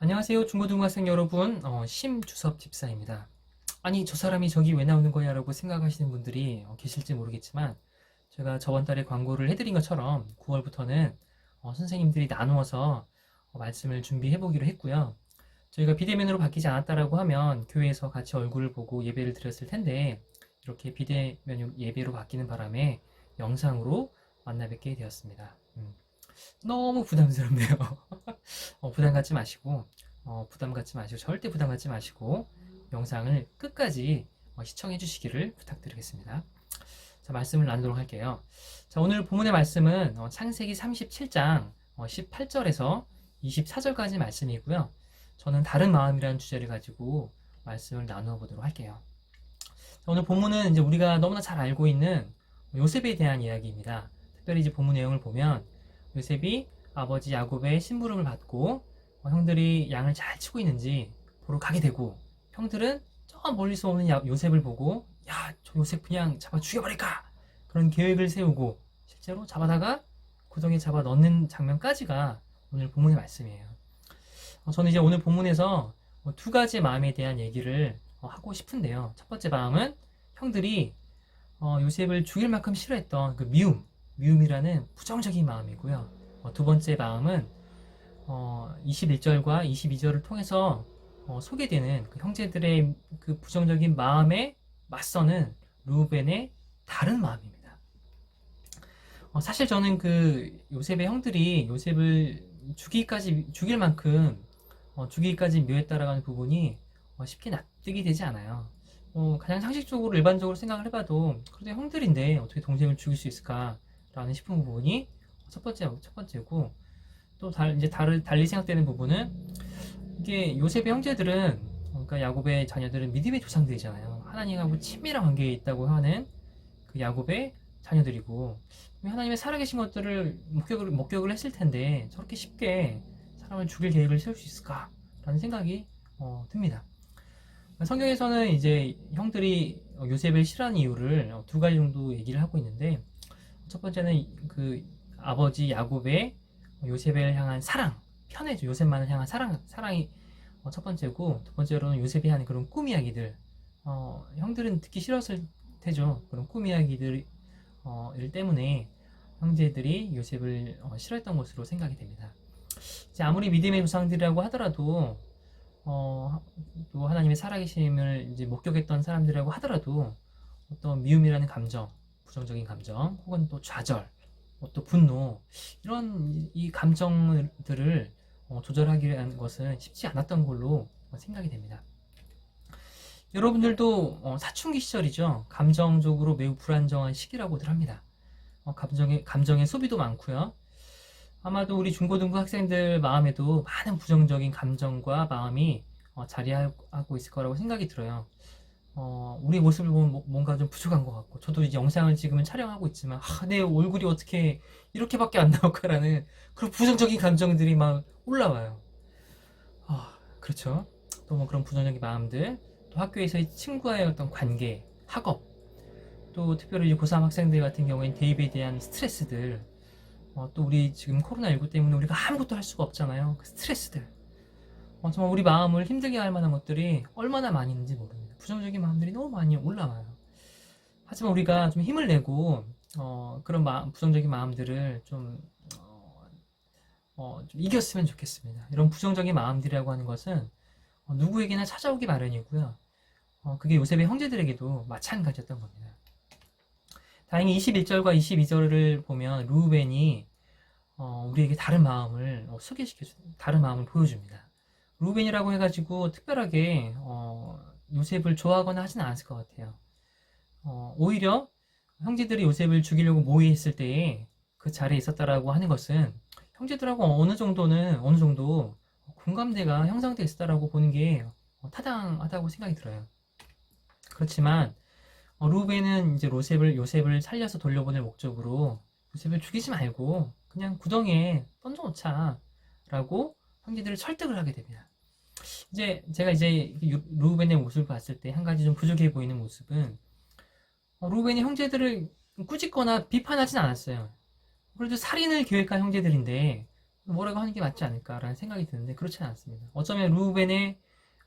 안녕하세요, 중고등학생 여러분. 심주섭 집사입니다. 아니, 저 사람이 저기 왜 나오는 거야? 라고 생각하시는 분들이 계실지 모르겠지만, 제가 저번 달에 광고를 해드린 것처럼 9월부터는 선생님들이 나누어서 말씀을 준비해 보기로 했고요. 저희가 비대면으로 바뀌지 않았다라고 하면 교회에서 같이 얼굴을 보고 예배를 드렸을 텐데, 이렇게 비대면 예배로 바뀌는 바람에 영상으로 만나 뵙게 되었습니다. 너무 부담스럽네요. 부담 갖지 마시고, 절대 부담 갖지 마시고, 영상을 끝까지 시청해 주시기를 부탁드리겠습니다. 자, 말씀을 나누도록 할게요. 자, 오늘 본문의 말씀은 창세기 37장 18절에서 24절까지 말씀이고요. 저는 다른 마음이라는 주제를 가지고 말씀을 나누어 보도록 할게요. 자, 오늘 본문은 이제 우리가 너무나 잘 알고 있는 요셉에 대한 이야기입니다. 특별히 이제 본문 내용을 보면 요셉이 아버지 야곱의 심부름을 받고 형들이 양을 잘 치고 있는지 보러 가게 되고, 형들은 저 멀리서 오는 요셉을 보고 야, 저 요셉 그냥 잡아 죽여버릴까, 그런 계획을 세우고 실제로 잡아다가 구덩이에 잡아 넣는 장면까지가 오늘 본문의 말씀이에요. 저는 이제 오늘 본문에서 두 가지 마음에 대한 얘기를 하고 싶은데요. 첫 번째 마음은 형들이 요셉을 죽일 만큼 싫어했던 그 미움이라는 부정적인 마음이고요. 두 번째 마음은 21절과 22절을 통해서 소개되는 그 형제들의 그 부정적인 마음에 맞서는 루벤의 다른 마음입니다. 사실 저는 그 요셉의 형들이 요셉을 죽일 만큼 죽이기까지 미워했다라는 부분이 쉽게 납득이 되지 않아요. 가장 상식적으로 일반적으로 생각을 해봐도 그래도 형들인데 어떻게 동생을 죽일 수 있을까라는 싶은 부분이 첫 번째고, 또 달리 생각되는 부분은 이게 요셉의 형제들은, 그러니까 야곱의 자녀들은 믿음의 조상들이잖아요. 하나님하고 친밀한 관계에 있다고 하는 그 야곱의 자녀들이고, 하나님의 살아계신 것들을 목격을 했을 텐데 저렇게 쉽게 사람을 죽일 계획을 세울 수 있을까라는 생각이 듭니다. 성경에서는 이제 형들이 요셉을 싫어하는 이유를 두 가지 정도 얘기를 하고 있는데, 첫 번째는 그 아버지 야곱의 요셉을 향한 사랑, 편애죠. 요셉만을 향한 사랑이 첫 번째고, 두 번째로는 요셉이 하는 그런 꿈 이야기들, 형들은 듣기 싫었을 테죠. 그런 꿈 이야기들 일 때문에 형제들이 요셉을 싫어했던 것으로 생각이 됩니다. 이제 아무리 믿음의 조상들이라고 하더라도, 또 하나님의 살아계심을 이제 목격했던 사람들이라고 하더라도 어떤 미움이라는 감정, 부정적인 감정, 혹은 또 좌절, 또 분노, 이런 이 감정들을 조절하기라는 것은 쉽지 않았던 걸로 생각이 됩니다. 여러분들도 사춘기 시절이죠. 감정적으로 매우 불안정한 시기라고들 합니다. 감정의 소비도 많고요. 아마도 우리 중고등부 학생들 마음에도 많은 부정적인 감정과 마음이 자리하고 있을 거라고 생각이 들어요. 우리 모습을 보면 뭔가 좀 부족한 것 같고, 저도 이제 영상을 지금은 촬영하고 있지만 내 얼굴이 어떻게 이렇게밖에 안 나올까라는 그런 부정적인 감정들이 막 올라와요. 그렇죠. 또 뭐 그런 부정적인 마음들, 또 학교에서의 친구와의 어떤 관계, 학업, 또 특별히 고3 학생들 같은 경우에는 대입에 대한 스트레스들, 또 우리 지금 코로나19 때문에 우리가 아무것도 할 수가 없잖아요. 그 스트레스들, 정말 우리 마음을 힘들게 할 만한 것들이 얼마나 많이 있는지 모릅니다. 부정적인 마음들이 너무 많이 올라와요. 하지만 우리가 좀 힘을 내고 그런 부정적인 마음들을 좀 이겼으면 좋겠습니다. 이런 부정적인 마음들이라고 하는 것은 누구에게나 찾아오기 마련이고요. 그게 요셉의 형제들에게도 마찬가지였던 겁니다. 다행히 21절과 22절을 보면 루벤이 우리에게 다른 마음을 다른 마음을 보여줍니다. 루벤이라고 해가지고 특별하게 요셉을 좋아하거나 하진 않았을 것 같아요. 오히려 형제들이 요셉을 죽이려고 모의했을 때에 그 자리에 있었다라고 하는 것은 형제들하고 어느 정도 공감대가 형성되어 있었다라고 보는 게 타당하다고 생각이 들어요. 그렇지만 루벤은 이제 요셉을 살려서 돌려보낼 목적으로 요셉을 죽이지 말고 그냥 구덩이에 던져놓자라고 형제들을 설득을 하게 됩니다. 제가 루벤의 모습을 봤을 때 한 가지 좀 부족해 보이는 모습은, 루벤이 형제들을 꾸짖거나 비판하진 않았어요. 그래도 살인을 계획한 형제들인데 뭐라고 하는 게 맞지 않을까라는 생각이 드는데 그렇지는 않습니다. 어쩌면 르우벤의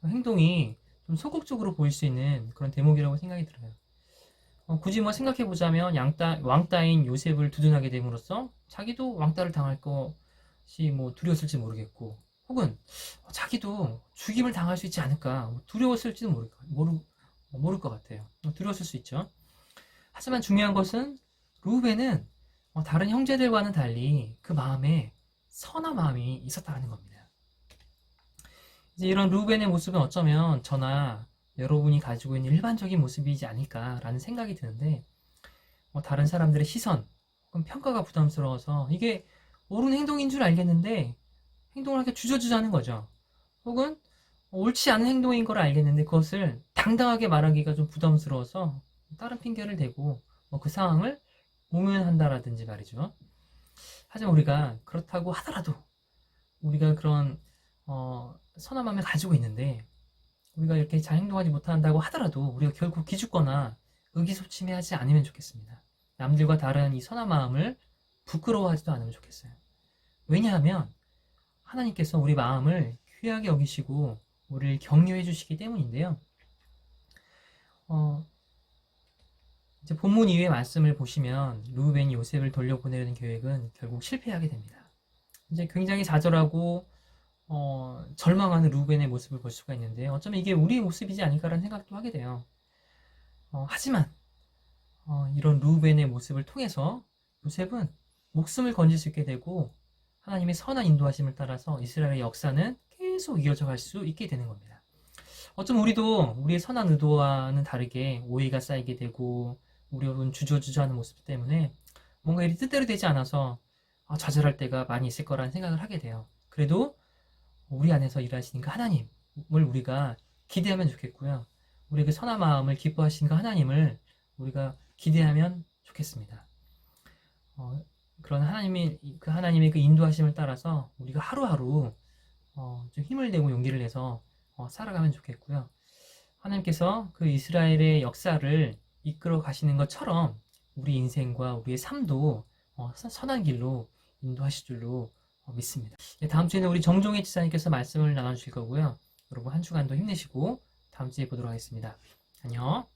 행동이 좀 소극적으로 보일 수 있는 그런 대목이라고 생각이 들어요. 굳이 뭐 생각해보자면 왕따인 요셉을 두둔하게 됨으로써 자기도 왕따를 당할 것이 뭐 두려웠을지 모르겠고, 혹은 자기도 죽임을 당할 수 있지 않을까, 뭐 두려웠을지도 모를 것 같아요. 두려웠을 수 있죠. 하지만 중요한 것은 루벤은 다른 형제들과는 달리 그 마음에 선한 마음이 있었다는 겁니다. 이제 이런 루벤의 모습은 어쩌면 저나 여러분이 가지고 있는 일반적인 모습이지 않을까라는 생각이 드는데, 다른 사람들의 시선 혹은 평가가 부담스러워서 이게 옳은 행동인 줄 알겠는데 행동을 하게 주저주저하는 거죠. 혹은 옳지 않은 행동인 걸 알겠는데 그것을 당당하게 말하기가 좀 부담스러워서 다른 핑계를 대고 그 상황을 모면한다라든지 말이죠. 하지만 우리가 그렇다고 하더라도 우리가 그런 선한 마음을 가지고 있는데, 우리가 이렇게 잘 행동하지 못한다고 하더라도 우리가 결국 기죽거나 의기소침해하지 않으면 좋겠습니다. 남들과 다른 이 선한 마음을 부끄러워하지도 않으면 좋겠어요. 왜냐하면 하나님께서 우리 마음을 귀하게 여기시고 우리를 격려해 주시기 때문인데요. 이제 본문 이후의 말씀을 보시면 르우벤이 요셉을 돌려보내려는 계획은 결국 실패하게 됩니다. 이제 굉장히 좌절하고 절망하는 르우벤의 모습을 볼 수가 있는데, 어쩌면 이게 우리의 모습이지 않을까라는 생각도 하게 돼요. 하지만 이런 르우벤의 모습을 통해서 요셉은 목숨을 건질 수 있게 되고 하나님의 선한 인도하심을 따라서 이스라엘의 역사는 계속 이어져 갈 수 있게 되는 겁니다. 어쩌면 우리도 우리의 선한 의도와는 다르게 오해가 쌓이게 되고 우리는 주저주저하는 모습 때문에 뭔가 일이 뜻대로 되지 않아서 좌절할 때가 많이 있을 거라는 생각을 하게 돼요. 그래도 우리 안에서 일하시는 그 하나님을 우리가 기대하면 좋겠고요. 우리의 그 선한 마음을 기뻐하시는 그 하나님을 우리가 기대하면 좋겠습니다. 그런 하나님의 그 인도하심을 따라서 우리가 하루하루 좀 힘을 내고 용기를 내서 살아가면 좋겠고요. 하나님께서 그 이스라엘의 역사를 이끌어 가시는 것처럼 우리 인생과 우리의 삶도 선한 길로 인도하실 줄로 믿습니다. 다음 주에는 우리 정종혜 지사님께서 말씀을 나눠주실 거고요. 여러분 한 주간도 힘내시고 다음 주에 보도록 하겠습니다. 안녕.